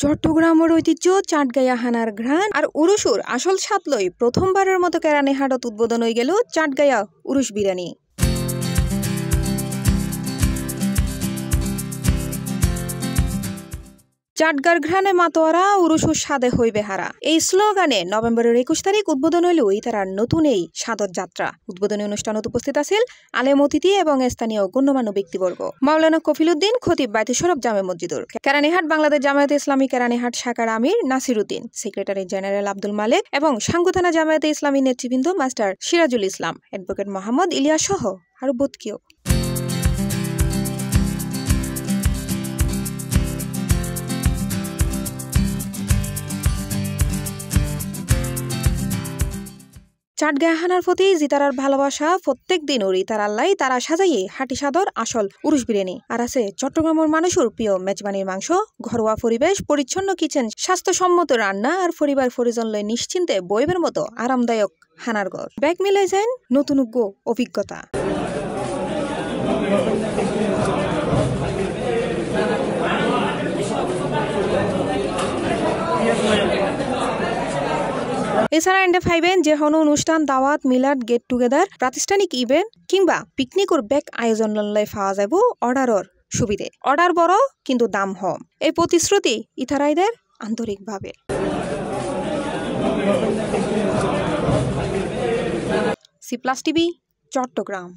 চট্টগ্রামের ঐতিহ্য চাটগাঁয়া হানার ঘ্রাণ আর উরুসুর আসল স্বাদ লই প্রথমবারের মতো কেরানীহাটত উদ্বোধন হয়ে গেল চাটগাঁয়া উরুস বিরিয়ানি। চাটগার ঘ্রাণে মাতোয়ারা উরুসুর স্বাদে হইবে হারা এই স্লোগানে নভেম্বরের 21 তারিখ উদ্বোধন হইল তার নতুন এই স্বাদত যাত্রা। উদ্বোধনী অনুষ্ঠানত উপস্থিত আছিল আলেম অতিথি এবং স্থানীয় গণ্যমান্য ব্যক্তিবর্গ। মাওলানা কফিলউদ্দিন খতিব বাইতুল শরফ জামে মসজিদুর, কেরানীহাট বাংলাদেশ জামায়াতে ইসলামী কেরানীহাট শাখার আমির নাসির উদ্দিন, সেক্রেটারি জেনারেল আব্দুল মালেক এবং সাঙ্গুথানা জামায়াতে ইসলামী নেতৃবৃন্দ মাস্টার সিরাজুল ইসলাম, অ্যাডভোকেট মোহাম্মদ ইলিয়াস সহ আরো বতকিও। চাটগাঁয়া হানার প্রতি জিতারার ভালোবাসা প্রত্যেক দিন ওরই তার আল্লাহ তারা সাজাইয়ে হাটি সাদর আসল উরুস বিরিয়ানি। আর আছে চট্টগ্রামের মানুষের প্রিয় মেজবানির মাংস, ঘরোয়া পরিবেশ, পরিচ্ছন্ন কিচেন, স্বাস্থ্যসম্মত রান্না আর পরিবার পরিজন লয় নিশ্চিন্তে বইবের মতো আরামদায়ক হানার ঘর। ব্যাগ মিলে যায় নতুন অভিজ্ঞতা। এছাড়া এন্ডে ফাইবেন যে কোনো অনুষ্ঠান, দাওয়াত, মিলাদ, গেট টুগেদার, প্রাতিষ্ঠানিক ইভেন্ট কিংবা পিকনিকর ব্যাগ আয়োজন লয় পাওয়া যাব অর্ডারর সুবিধে। অর্ডার বড় কিন্তু দাম কম, এই প্রতিশ্রুতি ইথারাইদের আন্তরিকভাবে। C plus TV, Chittagong.